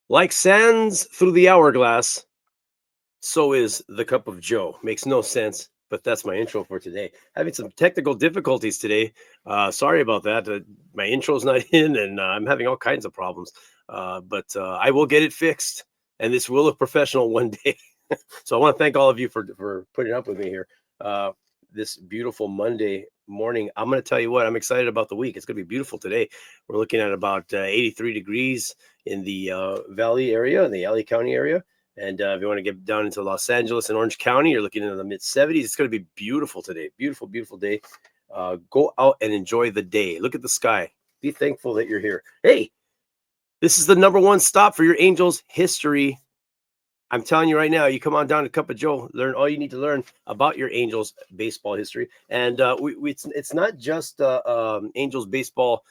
Like sands through the hourglass, so is the cup of Joe. Makes no sense, but that's my intro for today. Having some technical difficulties today. Sorry about that. My intro's not in, and I'm having all kinds of problems. But I will get it fixed, and this will look professional one day. So I want to thank all of you for putting up with me here. Uh, this beautiful Monday morning. I'm going to tell you what, I'm excited about the week. It's going to be beautiful today. We're looking at about 83 degrees in the Valley area, in the LA County area. And if you want to get down into Los Angeles and Orange County, you're looking into the mid 70s. It's going to be beautiful today. Beautiful, beautiful day. Go out and enjoy the day. Look at the sky. Be thankful that you're here. Hey, this is the number one stop for your Angels history. I'm telling you right now, you come on down to Cup of Joe, learn all you need to learn about your Angels baseball history. And it's not just Angels baseball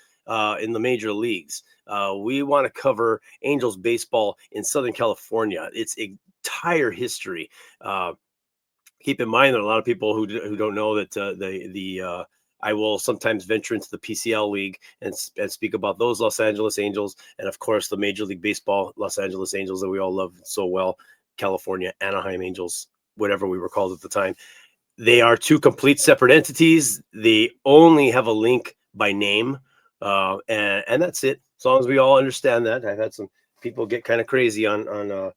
in the major leagues. We want to cover Angels baseball in Southern California. Its entire history. Keep in mind that a lot of people who don't know that I will sometimes venture into the PCL league and speak about those Los Angeles Angels, and of course the Major League Baseball Los Angeles Angels that we all love so well, California Anaheim Angels, whatever we were called at the time. They are two complete separate entities. They only have a link by name, and that's it. As long as we all understand that. I've had some people get kind of crazy on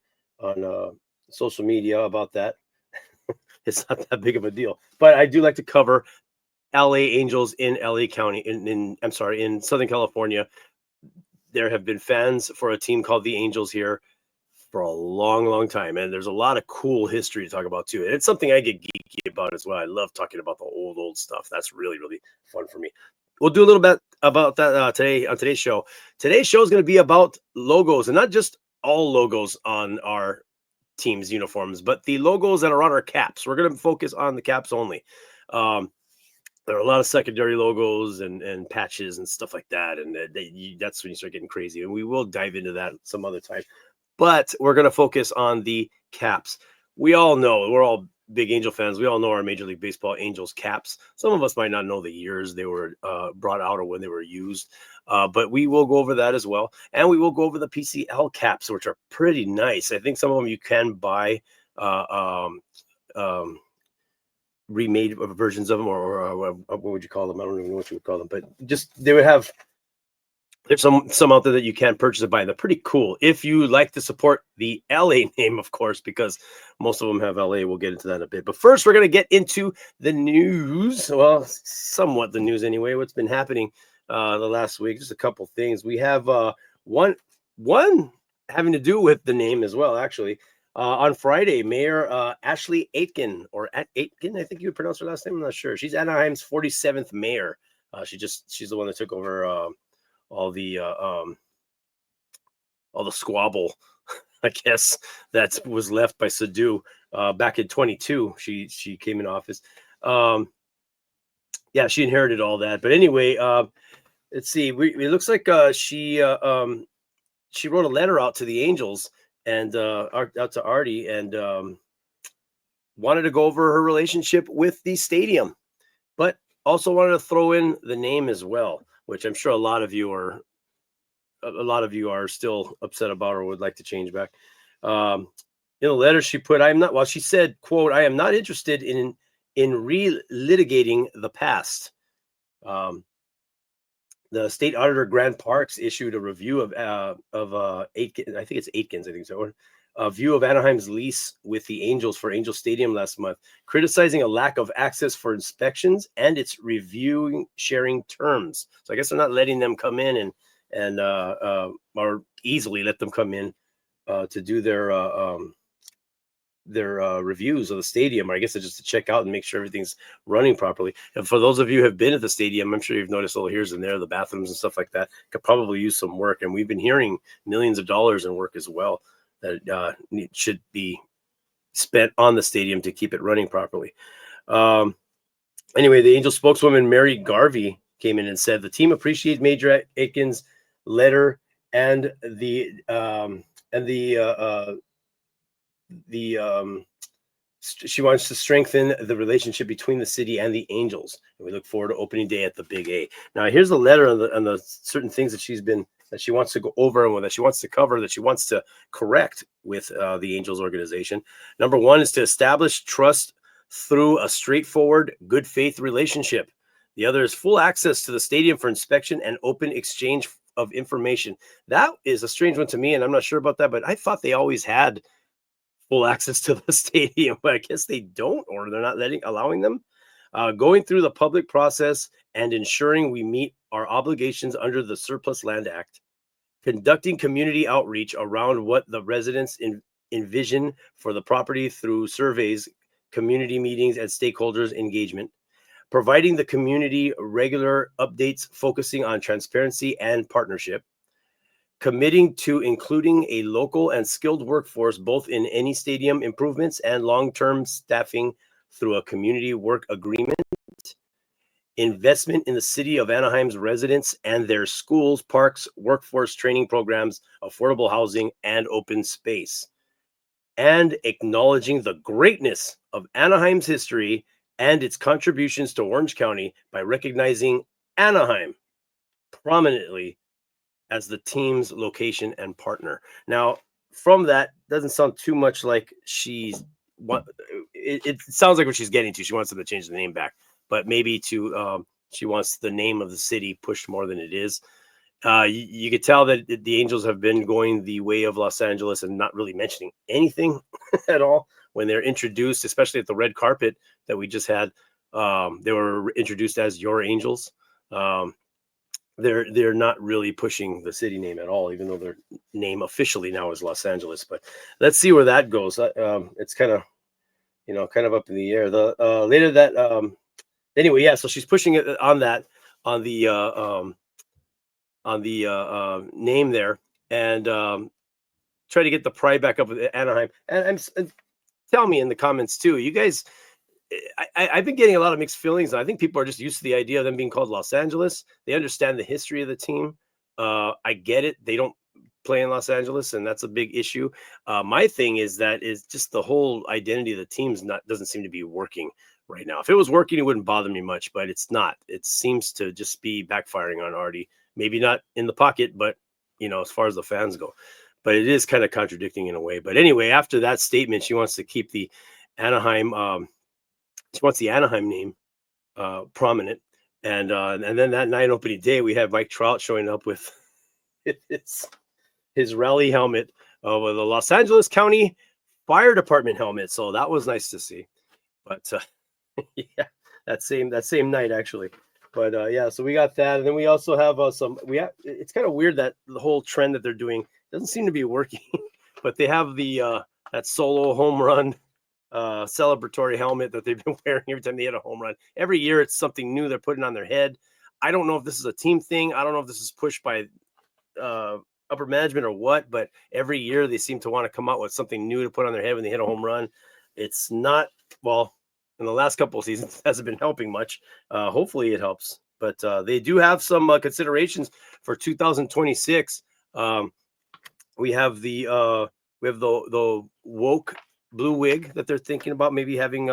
social media about that. It's not that big of a deal, but I do like to cover LA Angels in LA County in Southern California. There have been fans for a team called the Angels here for a long, long time, and there's a lot of cool history to talk about too. And it's something I get geeky about as well. I love talking about the old stuff. That's really, really fun for me. We'll do a little bit about that today on today's show. Today's show is going to be about logos, and not just all logos on our team's uniforms, but the logos that are on our caps. We're going to focus on the caps only. There are a lot of secondary logos and patches and stuff like that, and that's when you start getting crazy. And we will dive into that some other time. But we're going to focus on the caps. We all know, we're all big Angel fans. We all know our Major League Baseball Angels caps. Some of us might not know the years they were brought out or when they were used, but we will go over that as well. And we will go over the PCL caps, which are pretty nice. I think some of them you can buy remade versions of them, or what would you call them? I don't even know what you would call them, but just they would have. There's some out there that you can purchase and buy. They're pretty cool if you like to support the LA name, of course, because most of them have LA. We'll get into that in a bit. But first, we're going to get into the news. Well, somewhat the news anyway. What's been happening the last week? Just a couple things. We have one having to do with the name as well, actually. On Friday, Mayor Ashley Aitken, or Aitken, I think you would pronounce her last name. I'm not sure. She's Anaheim's 47th mayor. She's the one that took over all the squabble, I guess, that was left by Sadu back in 22. She came in office. Yeah, she inherited all that. But anyway, let's see. It looks like she wrote a letter out to the Angels and out to Artie, and wanted to go over her relationship with the stadium, but also wanted to throw in the name as well, which I'm sure a lot of you are still upset about or would like to change back. In the letter she put, she said, quote, "I am not interested in relitigating the past." The state auditor Grant Parks issued a review of Aitken, I think it's Aitkins, I think so, a view of Anaheim's lease with the Angels for Angel Stadium last month, criticizing a lack of access for inspections and its reviewing sharing terms. So I guess they're not letting them come in and or easily let them come in to do their reviews of the stadium, or I guess it's just to check out and make sure everything's running properly. And for those of you who have been at the stadium, I'm sure you've noticed little here's and there, the bathrooms and stuff like that could probably use some work. And we've been hearing millions of dollars in work as well that should be spent on the stadium to keep it running properly. Anyway, the Angel spokeswoman Mary Garvey came in and said the team appreciates Major Aitken's letter and she wants to strengthen the relationship between the city and the Angels, and we look forward to opening day at the Big A. Now, here's the letter on the certain things that she's been that she wants to go over and that she wants to cover, that she wants to correct with the Angels organization. Number one is to establish trust through a straightforward, good faith relationship. The other is full access to the stadium for inspection and open exchange of information. That is a strange one to me, and I'm not sure about that, but I thought they always had full access to the stadium, but I guess they don't, or they're not allowing them. Going through the public process and ensuring we meet our obligations under the Surplus Land Act. Conducting community outreach around what the residents envision for the property through surveys, community meetings, and stakeholders engagement. Providing the community regular updates focusing on transparency and partnership. Committing to including a local and skilled workforce both in any stadium improvements and long-term staffing through a community work agreement. Investment in the city of Anaheim's residents and their schools, parks, workforce training programs, affordable housing, and open space. And acknowledging the greatness of Anaheim's history and its contributions to Orange County by recognizing Anaheim prominently as the team's location and partner. Now, from that, doesn't sound too much like it sounds like what she's getting to. She wants them to change the name back, but maybe she wants the name of the city pushed more than it is. You could tell that the Angels have been going the way of Los Angeles and not really mentioning anything at all when they're introduced, especially at the red carpet that we just had. They were introduced as your Angels. They're not really pushing the city name at all, even though their name officially now is Los Angeles. But let's see where that goes. It's kind of up in the air. The later that anyway, yeah. So she's pushing it on the name there, and try to get the pride back up with Anaheim. And tell me in the comments too, you guys. I've been getting a lot of mixed feelings. I think people are just used to the idea of them being called Los Angeles. They understand the history of the team. I get it. They don't play in Los Angeles, and that's a big issue. My thing is just the whole identity of the team's doesn't seem to be working right now. If it was working, it wouldn't bother me much, but it's not. It seems to just be backfiring on Artie. Maybe not in the pocket, but as far as the fans go. But it is kind of contradicting in a way. But anyway, after that statement, she wants to keep the Anaheim. She wants the Anaheim name prominent, and then that night opening day, we had Mike Trout showing up with his rally helmet with the Los Angeles County Fire Department helmet. So that was nice to see. But yeah, that same night actually. But yeah, so we got that, and then we also have it's kind of weird that the whole trend that they're doing doesn't seem to be working, but they have the that solo home run celebratory helmet that they've been wearing every time they hit a home run. Every year it's something new they're putting on their head. I don't know if this is a team thing. I don't know if this is pushed by upper management or what, but every year they seem to want to come out with something new to put on their head when they hit a home run. It's not, well, in the last couple of seasons, it hasn't been helping much. Hopefully it helps, but they do have some considerations for 2026. We have the woke blue wig that they're thinking about maybe having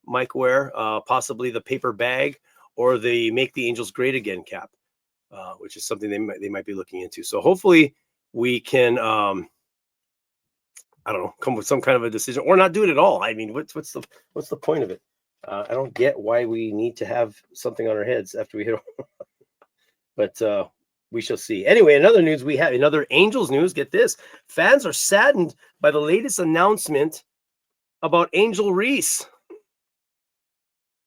Mike wear, possibly the paper bag, or the Make the Angels Great Again cap, which is something they might be looking into. So hopefully we can I don't know, come with some kind of a decision, or not do it at all. I mean, what's the point of it? I don't get why we need to have something on our heads after we hit but we shall see. Anyway, in other news, we have in other Angels news, get this. Fans are saddened by the latest announcement about Angel Reese.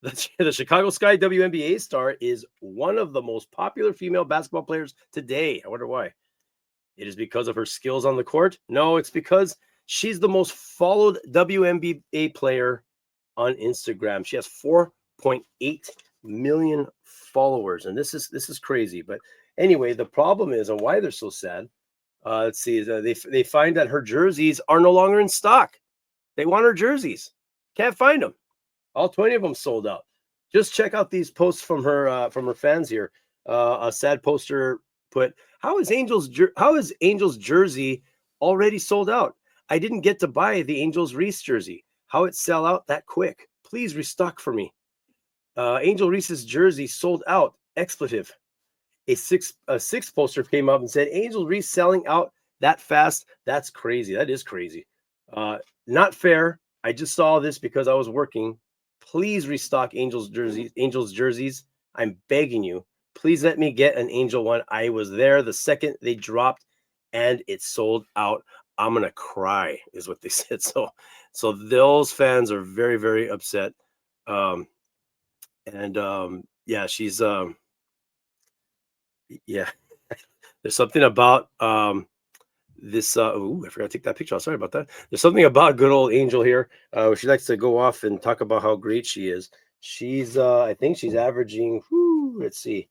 The Chicago Sky WNBA star is one of the most popular female basketball players today. I wonder why. It is because of her skills on the court? No, it's because she's the most followed WNBA player on Instagram. She has 4.8 million followers, and this is crazy. But anyway, the problem is, and why they're so sad, let's see, they find that her jerseys are no longer in stock. They want her jerseys. Can't find them. All 20 of them sold out. Just check out these posts from her fans here. A sad poster put, how is Angel's jersey already sold out? I didn't get to buy the Angels Reese jersey. How it sell out that quick? Please restock for me. Angel Reese's jersey sold out. Expletive. a six poster came up and said, Angels reselling out that fast. That's crazy. That is crazy. Not fair. I just saw this because I was working. Please restock Angels jerseys. I'm begging you. Please let me get an Angel one. I was there the second they dropped and it sold out. I'm gonna cry, is what they said. So those fans are very, very upset. Um, and yeah, she's yeah. There's something about this. I forgot to take that picture. Sorry about that. There's something about good old Angel here. She likes to go off and talk about how great she is. She's I think she's averaging. Let's see.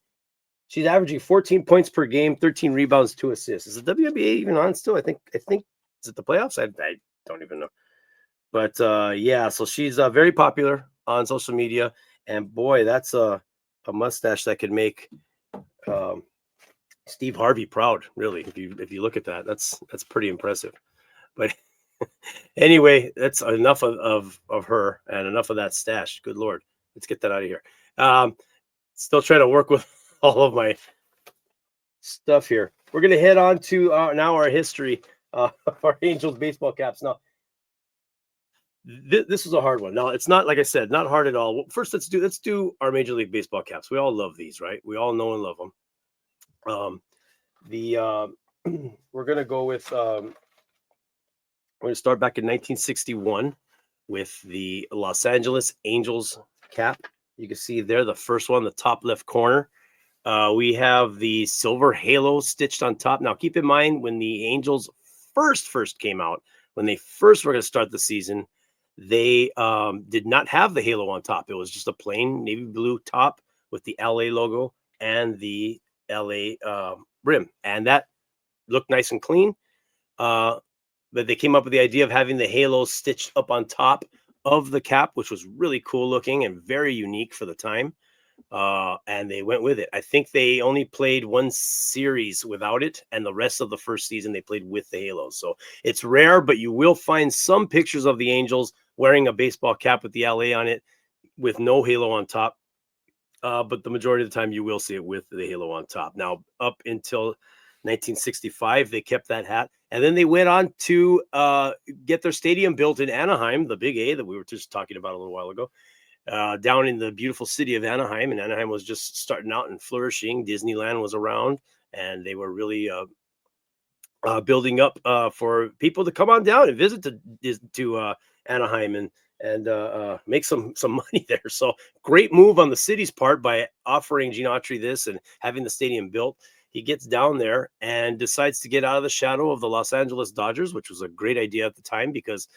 She's averaging 14 points per game, 13 rebounds, 2 assists. Is the WNBA even on still? I think is it the playoffs? I don't even know. But yeah, so she's very popular on social media, and boy, that's a mustache that could make um, Steve Harvey proud. Really, if you look at that, that's pretty impressive. But anyway, that's enough of her and enough of that stash. Good Lord, let's get that out of here. Still trying to work with all of my stuff here. We're gonna head on to now our history of our Angels baseball caps. Now, this is a hard one. Now, it's not, like I said, not hard at all. Well, first, let's do our Major League Baseball caps. We all love these, right? We all know and love them. The we're gonna go with we're gonna start back in 1961 with the Los Angeles Angels cap. You can see there the first one, the top left corner. We have the silver halo stitched on top. Now, keep in mind when the Angels first came out, when they first were going to start the season, they did not have the halo on top. It was just a plain navy blue top with the LA logo and the LA rim, and that looked nice and clean. But they came up with the idea of having the halo stitched up on top of the cap, which was really cool looking and very unique for the time. And they went with it. I think they only played one series without it, and the rest of the first season they played with the halo. So it's rare, but you will find some pictures of the Angels wearing a baseball cap with the LA on it with no halo on top. But the majority of the time you will see it with the halo on top. Now, up until 1965, they kept that hat. And then they went on to get their stadium built in Anaheim, the Big A that we were just talking about a little while ago. Down in the beautiful city of Anaheim, and Anaheim was just starting out and flourishing. Disneyland was around, and they were really building up for people to come on down and visit to Anaheim and make some money there. So great move on the city's part by offering Gene Autry this and having the stadium built. He gets down there and decides to get out of the shadow of the Los Angeles Dodgers, which was a great idea at the time because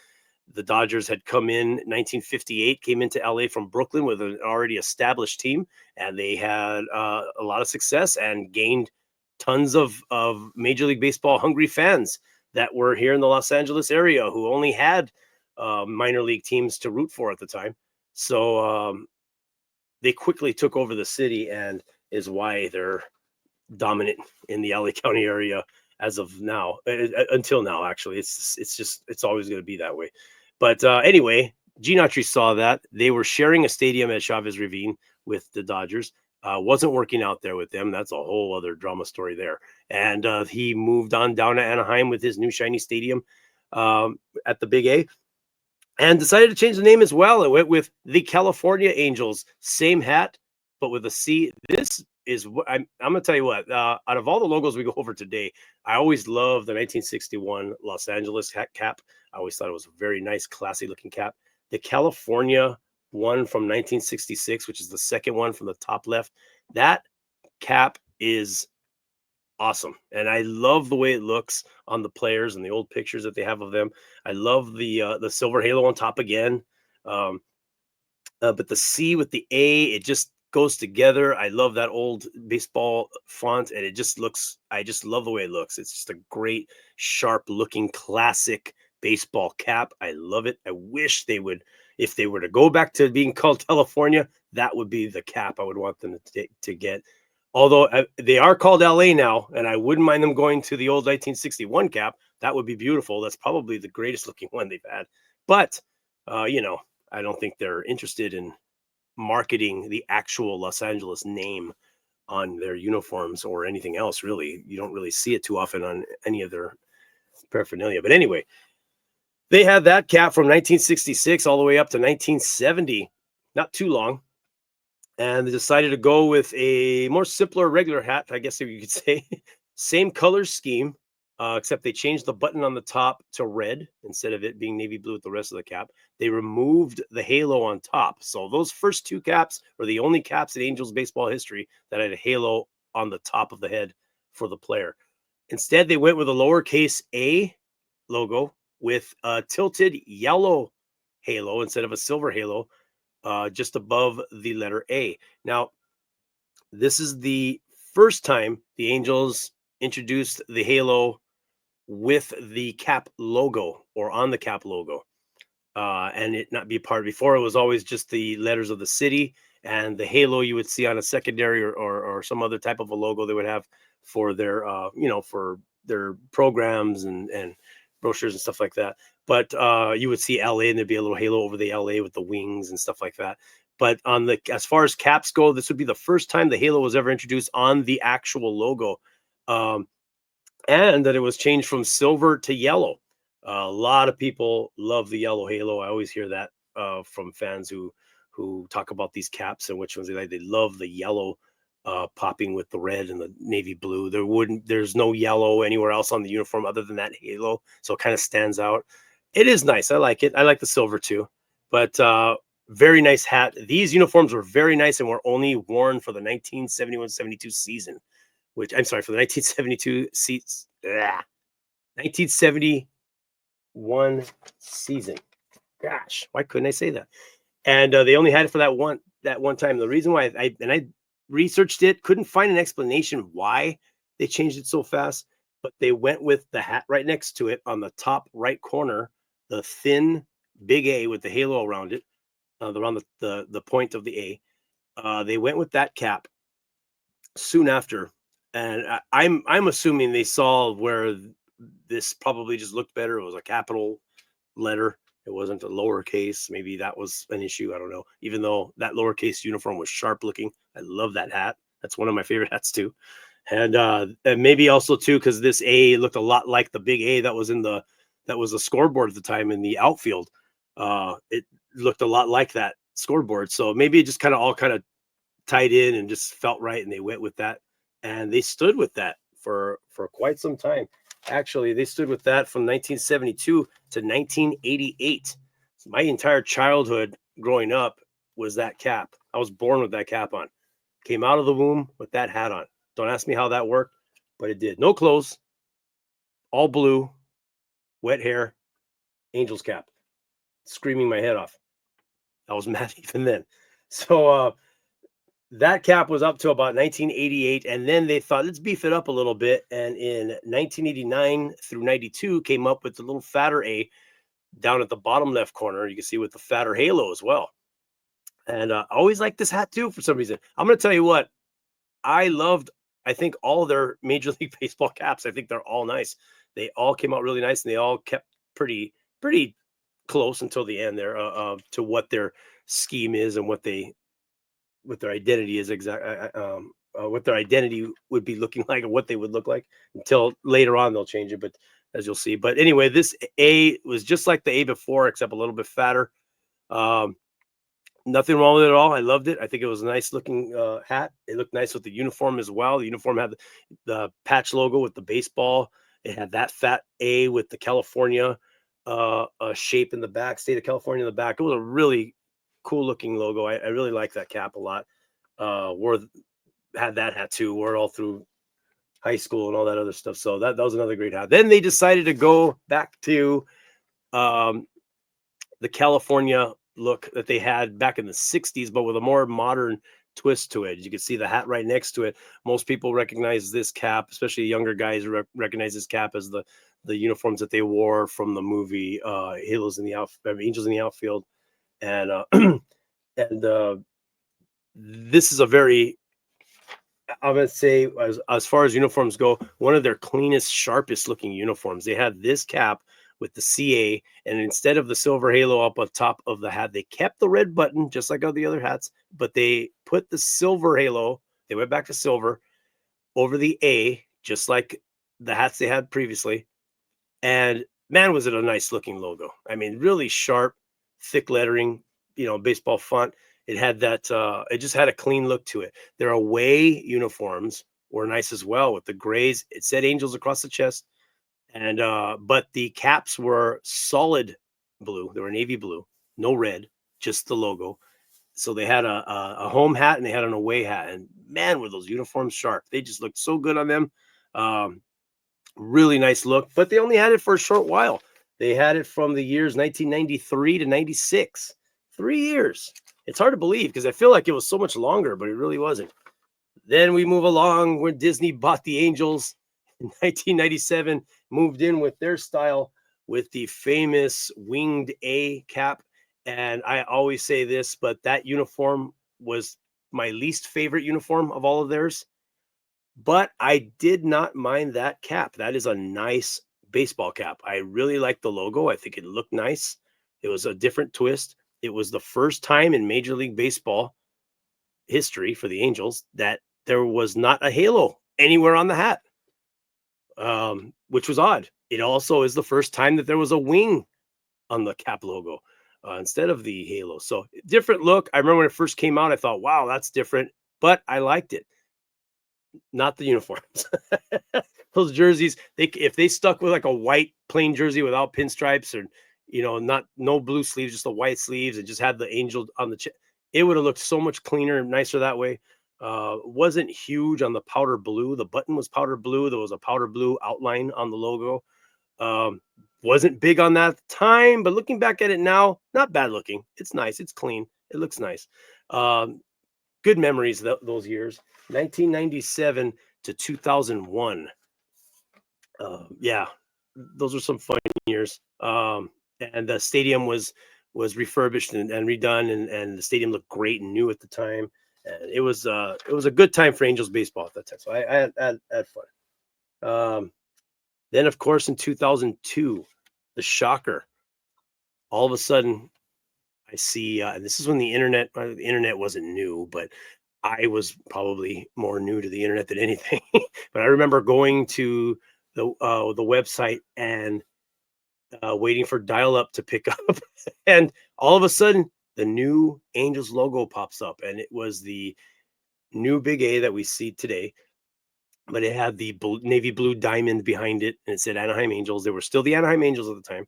the Dodgers had come in 1958, came into LA from Brooklyn with an already established team, and they had a lot of success and gained tons of Major League Baseball hungry fans that were here in the Los Angeles area who only had minor league teams to root for at the time. So they quickly took over the city, and is why they're dominant in the LA County area as of now, until now. Actually, it's always going to be that way. But anyway, Gene Autry saw that they were sharing a stadium at Chavez Ravine with the Dodgers. Wasn't working out there with them. That's a whole other drama story there. And he moved on down to Anaheim with his new shiny stadium at the Big A, and decided to change the name as well. It went with the California Angels, same hat, but with a C. This is what I'm going to tell you what, out of all the logos we go over today, I always loved the 1961 Los Angeles cap. I always thought it was a very nice, classy looking cap. The California one from 1966, which is the second one from the top left, that cap is awesome. And I love the way it looks on the players and the old pictures that they have of them. I love the silver halo on top again. But the C with the A, it just goes together. I love that old baseball font, and it just looks, I just love the way it looks. It's just a great, sharp looking classic baseball cap. I love it. I wish they would, if they were to go back to being called California, that would be the cap I would want them to get. Although they are called LA now, and I wouldn't mind them going to the old 1961 cap. That would be beautiful. That's probably the greatest looking one they've had. But, I don't think they're interested in marketing the actual Los Angeles name on their uniforms or anything else. Really, you don't really see it too often on any of their paraphernalia. But anyway, they had that cap from 1966 all the way up to 1970, not too long. And they decided to go with a more simpler regular hat, I guess you could say. Same color scheme, except they changed the button on the top to red instead of it being navy blue with the rest of the cap. They removed the halo on top. So those first two caps were the only caps in Angels baseball history that had a halo on the top of the head for the player. Instead, they went with a lowercase a logo with a tilted yellow halo instead of a silver halo just above the letter A. Now, this is the first time the Angels introduced the halo with the cap logo or on the cap logo, and it not be part. Before, it was always just the letters of the city and the halo you would see on a secondary or some other type of a logo they would have for their for their programs and brochures and stuff like that. But you would see LA and there'd be a little halo over the LA with the wings and stuff like that. But on the as far as caps go, this would be the first time the halo was ever introduced on the actual logo, and that it was changed from silver to yellow. A lot of people love the yellow halo. I always hear that from fans who talk about these caps and which ones they like. They love the yellow popping with the red and the navy blue. There's no yellow anywhere else on the uniform other than that halo, so it kind of stands out. It is nice. I like it. I like the silver too, but very nice hat. These uniforms were very nice and were only worn for the 1971-72 season, which I'm sorry, for the 1972 seats. 1971 season. Gosh, why couldn't I say that? And they only had it for that one time. The reason why I researched it, couldn't find an explanation why they changed it so fast, but they went with the hat right next to it on the top right corner, the thin big A with the halo around it, around the point of the A. They went with that cap soon after, and I'm assuming they saw where this probably just looked better. It was a capital letter. It wasn't a lowercase. Maybe that was an issue. I don't know. Even though that lowercase uniform was sharp looking, I love that hat. That's one of my favorite hats too. And maybe also too because this A looked a lot like the big A that was a scoreboard at the time in the outfield. It looked a lot like that scoreboard. So maybe it just kind of tied in and just felt right, and they went with that, and they stood with that for quite some time. Actually, they stood with that from 1972 to 1988. So my entire childhood growing up was that cap. I was born with that cap on. Came out of the womb with that hat on. Don't ask me how that worked, but it did. No clothes, all blue, wet hair, Angels cap, screaming my head off. I was mad even then. So that cap was up to about 1988, and then they thought, let's beef it up a little bit. And in 1989 through 92, came up with the little fatter A down at the bottom left corner. You can see with the fatter halo as well. And I always liked this hat too for some reason. I'm going to tell you what, I think all their Major League Baseball caps, I think they're all nice. They all came out really nice, and they all kept pretty close until the end there to what their scheme is and what their identity is what their identity would be looking like and what they would look like. Until later on they'll change it, but as you'll see. But anyway, this A was just like the A before, except a little bit fatter. Nothing wrong with it at all. I loved it. I think it was a nice looking hat. It looked nice with the uniform as well. The uniform had the patch logo with the baseball. It had that fat A with the California shape in the back, state of California in the back. It was a really cool looking logo. I really like that cap a lot. Had that hat too. Wore it all through high school and all that other stuff. So that was another great hat. Then they decided to go back to the California look that they had back in the 60s, but with a more modern twist to it. You can see the hat right next to it. Most people recognize this cap, especially younger guys recognize this cap as the uniforms that they wore from the movie Angels in the Outfield. And and this is a very, I'm going to say, as far as uniforms go, one of their cleanest, sharpest looking uniforms. They had this cap with the CA, and instead of the silver halo up on top of the hat, they kept the red button just like all the other hats, but they put the silver halo. They went back to silver over the A, just like the hats they had previously. And man, was it a nice looking logo. I mean, really sharp, thick lettering, baseball font. It had that, it just had a clean look to it. Their away uniforms were nice as well with the grays. It said Angels across the chest. And, but the caps were solid blue. They were navy blue, no red, just the logo. So they had a home hat and they had an away hat. And man, were those uniforms sharp. They just looked so good on them. Um, Really nice look, but they only had it for a short while. They had it from the years 1993 to 96. 3 years. It's hard to believe because I feel like it was so much longer, but it really wasn't. Then we move along when Disney bought the Angels in 1997, moved in with their style with the famous winged A cap. And I always say this, but that uniform was my least favorite uniform of all of theirs. But I did not mind that cap. That is a nice baseball cap. I really like the logo. I think it looked nice. It was a different twist. It was the first time in Major League Baseball history for the Angels that there was not a halo anywhere on the hat, which was odd. It also is the first time that there was a wing on the cap logo instead of the halo. So different look. I remember when it first came out, I thought, wow, that's different, but I liked it. Not the uniforms. Those jerseys, if they stuck with like a white plain jersey without pinstripes or not no blue sleeves, just the white sleeves, and just had the angel on the chest, it would have looked so much cleaner and nicer that way. Wasn't huge on the powder blue. The button was powder blue. There was a powder blue outline on the logo. Wasn't big on that at the time, but looking back at it now, not bad looking. It's nice. It's clean. It looks nice. Good memories those years. 1997 to 2001. Yeah, those were some fun years. And the stadium was refurbished and redone, and the stadium looked great and new at the time. And it was a good time for Angels baseball at that time. So I had fun. Then of course in 2002, the shocker. All of a sudden, I see, and this is when the internet wasn't new, but I was probably more new to the internet than anything. But I remember going to the website and waiting for dial-up to pick up, and all of a sudden, the new Angels logo pops up, and it was the new Big A that we see today. But it had the navy blue diamond behind it, and it said Anaheim Angels. They were still the Anaheim Angels at the time,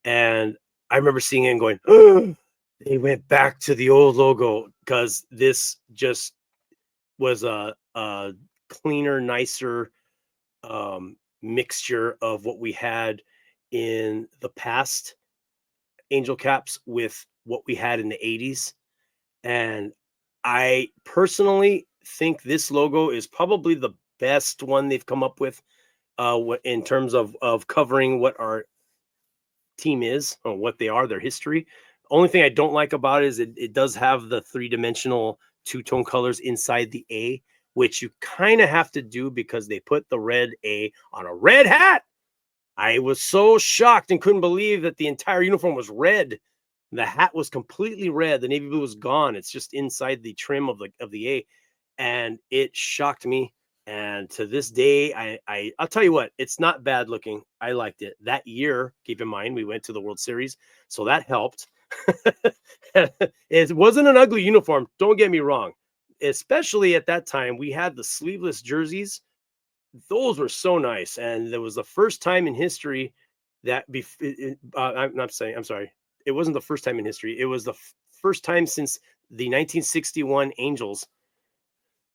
and I remember seeing it and going, "Oh, they went back to the old logo," because this just was a cleaner, nicer mixture of what we had in the past Angel caps with what we had in the 80s. And I personally think this logo is probably the best one they've come up with in terms of covering what our team is or what they are, their history. Only thing I don't like about it is it does have the three-dimensional two-tone colors inside the A, which you kind of have to do because they put the red A on a red hat. I was so shocked and couldn't believe that the entire uniform was red. The hat was completely red. The navy blue was gone. It's just inside the trim of the A, and it shocked me. And to this day, I'll tell you what, it's not bad looking. I liked it. That year, keep in mind, we went to the World Series, so that helped. It wasn't an ugly uniform. Don't get me wrong. Especially at that time, we had the sleeveless jerseys. Those were so nice, and there was the first time in history that I'm sorry. It wasn't the first time in history. It was the first time since the 1961 Angels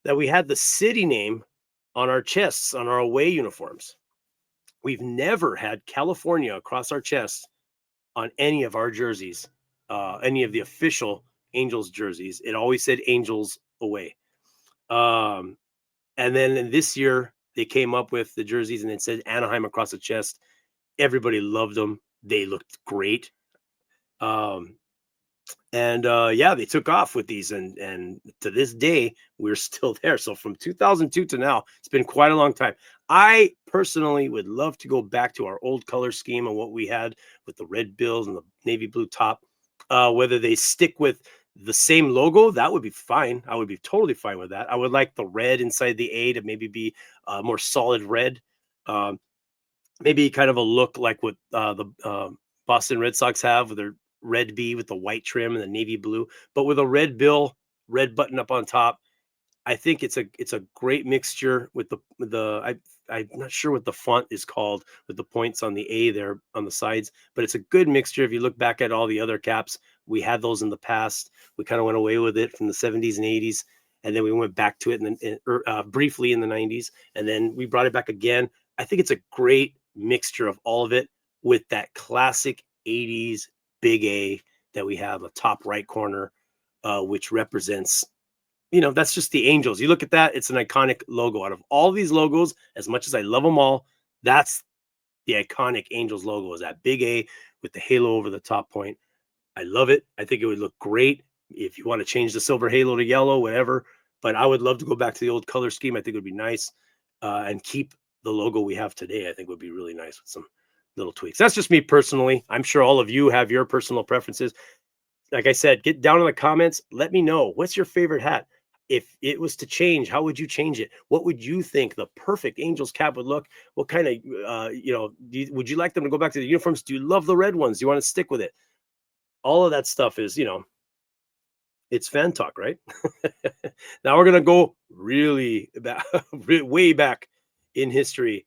that we had the city name on our chests, on our away uniforms. We've never had California across our chests on any of our jerseys, any of the official Angels jerseys. It always said Angels away. And then in this year, they came up with the jerseys and it said Anaheim across the chest. Everybody loved them. They looked great. Yeah, they took off with these, and to this day we're still there. So from 2002 to now, it's been quite a long time. I personally would love to go back to our old color scheme and what we had with the red bills and the navy blue top. Whether they stick with The same logo, that would be fine. I would be totally fine with that. I would like the red inside the A to maybe be more solid red. Um, Maybe kind of a look like what the Boston Red Sox have with their red B with the white trim and the navy blue, but with a red bill, red button up on top. I think it's a great mixture with I'm not sure what the font is called with the points on the A there on the sides, but it's a good mixture. If you look back at all the other caps, we had those in the past. We kind of went away with it from the 70s and 80s, and then we went back to it briefly in the 90s, and then we brought it back again. I think it's a great mixture of all of it with that classic 80s big A that we have, a top right corner, which represents, that's just the Angels. You look at that, it's an iconic logo. Out of all these logos, as much as I love them all, that's the iconic Angels logo, is that big A with the halo over the top point. I love it. I think it would look great if you want to change the silver halo to yellow, whatever. But I would love to go back to the old color scheme. I think it would be nice, and keep the logo we have today. I think would be really nice with some little tweaks. That's just me personally. I'm sure all of you have your personal preferences. Like I said, get down in the comments. Let me know, what's your favorite hat? If it was to change, how would you change it? What would you think the perfect Angels cap would look? What kind of, would you like them to go back to the uniforms? Do you love the red ones? Do you want to stick with it? All of that stuff is, it's fan talk, right? Now we're going to go really back, way back in history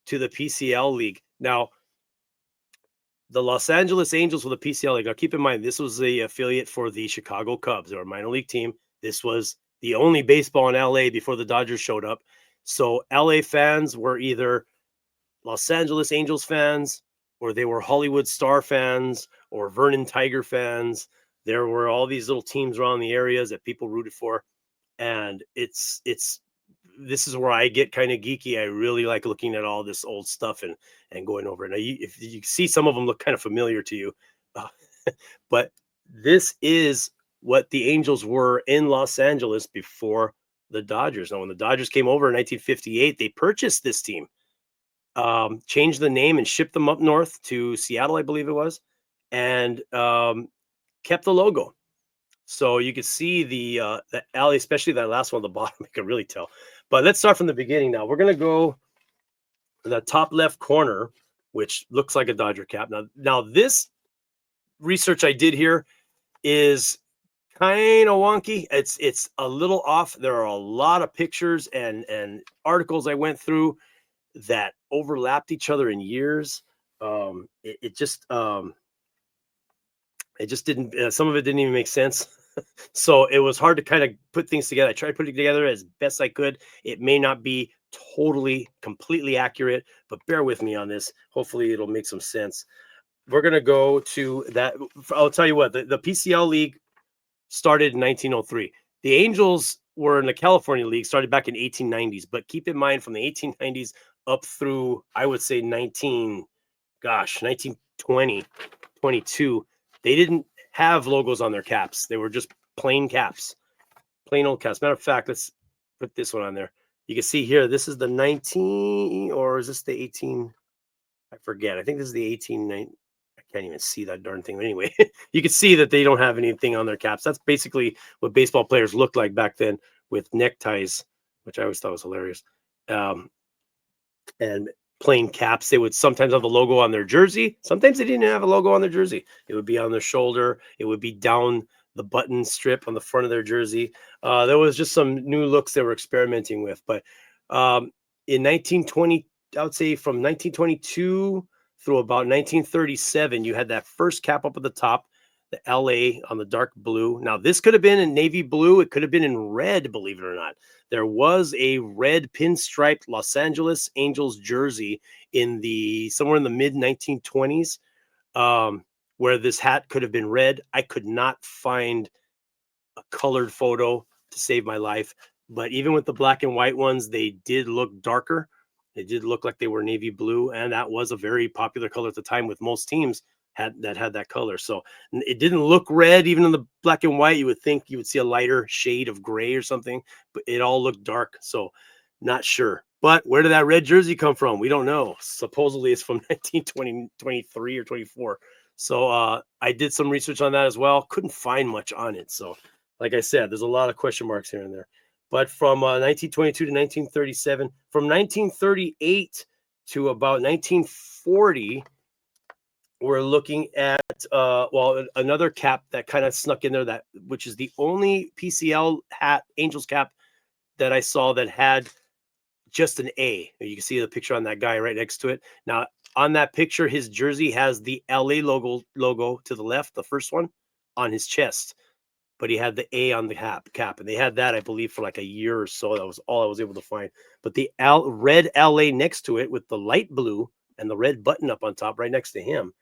to the PCL League. Now, the Los Angeles Angels with the PCL League. Now, keep in mind, this was the affiliate for the Chicago Cubs. They were a minor league team. This was the only baseball in LA before the Dodgers showed up. So LA fans were either Los Angeles Angels fans, or they were Hollywood Star fans, or Vernon Tiger fans. There were all these little teams around the areas that people rooted for. And this is where I get kind of geeky. I really like looking at all this old stuff and going over it. Now, if you see, some of them look kind of familiar to you, uh, but this is what the Angels were in Los Angeles before the Dodgers. Now, when the Dodgers came over in 1958, they purchased this team, changed the name, and shipped them up north to Seattle, I believe it was, and kept the logo. So you can see the alley, especially that last one at the bottom. You can really tell. But let's start from the beginning now. We're going to go to the top left corner, which looks like a Dodger cap. Now this research I did here is kind of wonky. It's a little off. There are a lot of pictures and articles I went through that overlapped each other in years. It just didn't. Some of it didn't even make sense. So it was hard to kind of put things together. I tried to put it together as best I could. It may not be totally, completely accurate, but bear with me on this. Hopefully it'll make some sense. We're going to go to that. I'll tell you what, the PCL League started in 1903. The Angels were in the California League, started back in 1890s. But keep in mind, from the 1890s up through, I would say 1920, 22, they didn't have logos on their caps. They were just plain caps, plain old caps. Matter of fact, let's put this one on there. You can see here, this is the 19, or is this the 18? I forget. I think this is the 18. I can't even see that darn thing. But anyway, you can see that they don't have anything on their caps. That's basically what baseball players looked like back then, with neckties, which I always thought was hilarious. And plain caps. They would sometimes have a logo on their jersey. Sometimes they didn't have a logo on their jersey. It would be on their shoulder. It would be down the button strip on the front of their jersey. There was just some new looks they were experimenting with. But in 1920, I would say from 1922 through about 1937, you had that first cap up at the top, the LA on the dark blue. Now, this could have been in navy blue. It could have been in red, believe it or not. There was a red pinstriped Los Angeles Angels jersey somewhere in the mid 1920s, where this hat could have been red. I could not find a colored photo to save my life, but even with the black and white ones, they did look darker. They did look like they were navy blue, and that was a very popular color at the time with most teams had that color. So it didn't look red. Even in the black and white, you would think you would see a lighter shade of gray or something, but it all looked dark. So not sure. But where did that red jersey come from? We don't know. Supposedly it's from 1920, 23 or 24. So I did some research on that as well. Couldn't find much on it. So, like I said, there's a lot of question marks here and there. But from 1922 to 1937, from 1938 to about 1940, we're looking at another cap that kind of snuck in there, that which is the only PCL hat, Angels cap, that I saw that had just an A. You can see the picture on that guy right next to it. Now, on that picture, his jersey has the LA logo to the left, the first one, on his chest, but he had the A on the cap, and they had that, I believe, for like a year or so. That was all I was able to find. But the red LA next to it with the light blue and the red button up on top right next to him,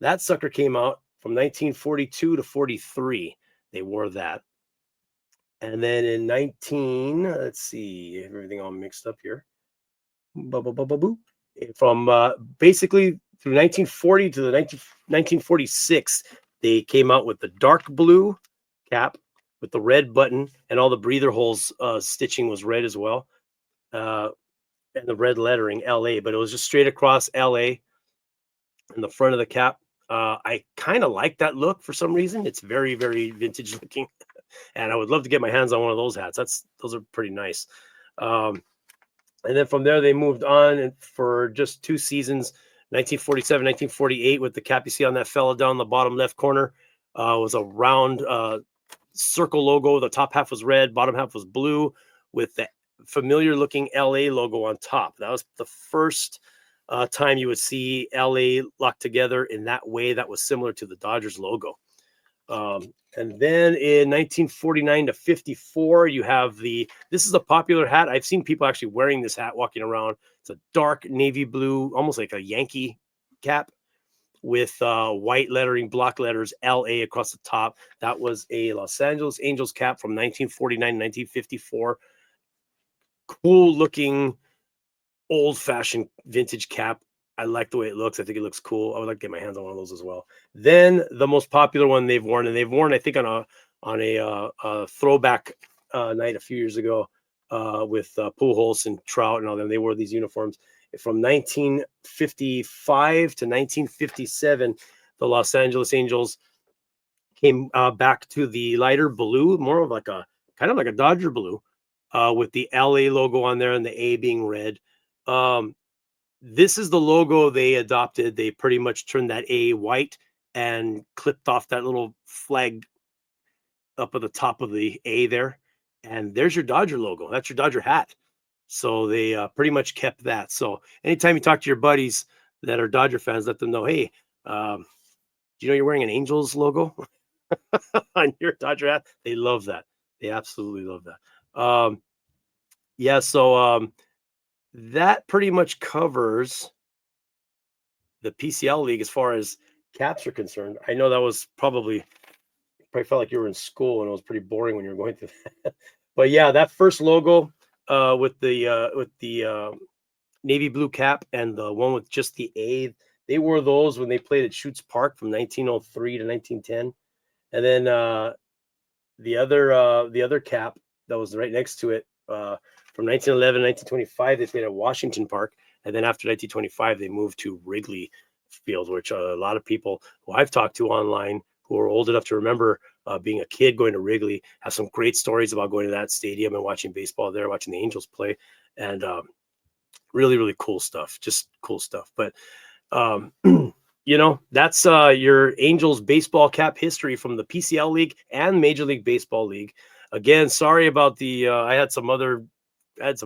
that sucker came out from 1942 to 43. They wore that. And then in let's see, everything all mixed up here. From basically through 1940 to the 1946, they came out with the dark blue cap with the red button, and all the breather holes stitching was red as well, and the red lettering LA, but it was just straight across LA in the front of the cap. I kind of like that look for some reason. It's very, very vintage looking, and I would love to get my hands on one of those hats. Those are pretty nice. And then from there, they moved on for just 2 seasons, 1947, 1948, with the cap you see on that fella down the bottom left corner. Was a round circle logo. The top half was red, bottom half was blue, with the familiar looking LA logo on top. That was the first time you would see LA locked together in that way that was similar to the Dodgers logo. And then in 1949 to 54, you have this is a popular hat. I've seen people actually wearing this hat walking around. It's a dark navy blue, almost like a Yankee cap with white lettering, block letters, LA across the top. That was a Los Angeles Angels cap from 1949 to 1954. Cool looking, old fashioned vintage cap. I like the way it looks. I think it looks cool. I would like to get my hands on one of those as well. Then the most popular one they've worn, I think, on a throwback night a few years ago with Pujols and Trout and all them. They wore these uniforms from 1955 to 1957. The Los Angeles Angels came back to the lighter blue, more of like a kind of like a Dodger blue, with the LA logo on there and the A being red. This is the logo they adopted. They pretty much turned that A white and clipped off that little flag up at the top of the A there. And there's your Dodger logo. That's your Dodger hat. So they pretty much kept that. So anytime you talk to your buddies that are Dodger fans, let them know, hey, do you know you're wearing an Angels logo on your Dodger hat? They love that. They absolutely love that. So that pretty much covers the PCL league as far as caps are concerned. I know that was probably felt like you were in school and it was pretty boring when you were going through that. But yeah, that first logo with the navy blue cap and the one with just the A, they wore those when they played at Schutz Park from 1903 to 1910. And then the other cap that was right next to it from 1911 to 1925, they played at Washington Park. And then after 1925, they moved to Wrigley Field, which a lot of people who I've talked to online who are old enough to remember being a kid going to Wrigley have some great stories about going to that stadium and watching baseball there, watching the Angels play, and really, really cool stuff. Just cool stuff. But that's your Angels baseball cap history from the PCL League and Major League Baseball League. Again, sorry about the. I had some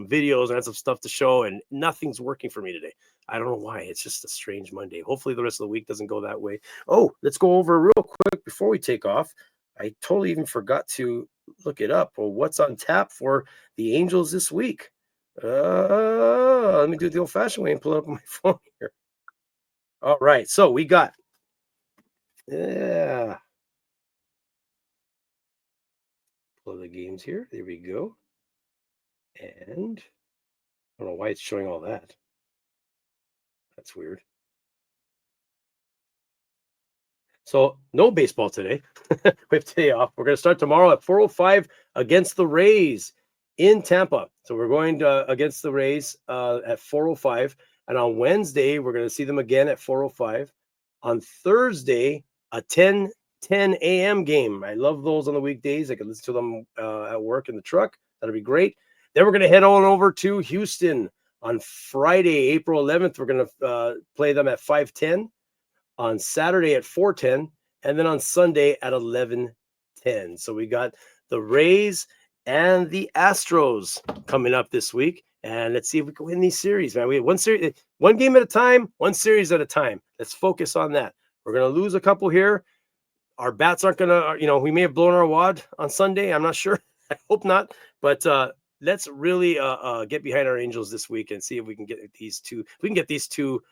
videos, I had some stuff to show, and nothing's working for me today. I don't know why. It's just a strange Monday. Hopefully the rest of the week doesn't go that way. Oh, let's go over real quick before we take off. I totally even forgot to look it up. Well, what's on tap for the Angels this week? Let me do it the old-fashioned way and pull it up on my phone here. All right, so we got pull the games here. There we go. And I don't know why it's showing all that. That's weird. So no baseball today. We have today off. We're going to start tomorrow at 4:05 against the Rays. in Tampa. So we're going to, against the Rays at 4:05, and on Wednesday we're going to see them again at 4:05. On Thursday, a 10 a.m. game. I love those on the weekdays. I can listen to them at work in the truck. That'll be great. Then we're going to head on over to Houston on Friday, April 11th. We're going to play them at 5:10. On Saturday at 4:10, and then on Sunday at 11:10. So we got the Rays and the Astros coming up this week, and let's see if we can win these series, man. We have one game at a time, one series at a time. Let's focus on that. We're gonna lose a couple here. Our bats aren't gonna, we may have blown our wad on Sunday. I'm not sure. I hope not, but let's really get behind our Angels this week and see if we can get these two. If we can get these two.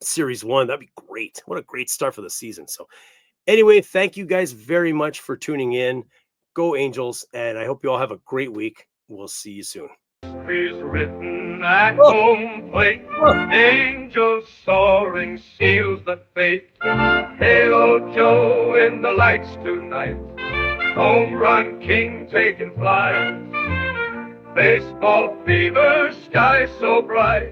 Series 1, that'd be great. What a great start for the season. So anyway, thank you guys very much for tuning in. Go Angels, and I hope you all have a great week. We'll see you soon. Is written at home plate. Angels soaring seals the fate. Hail Joe in the lights tonight. Home run king taking flight. Baseball fever, sky so bright.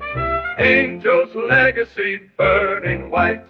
Angels legacy burning white.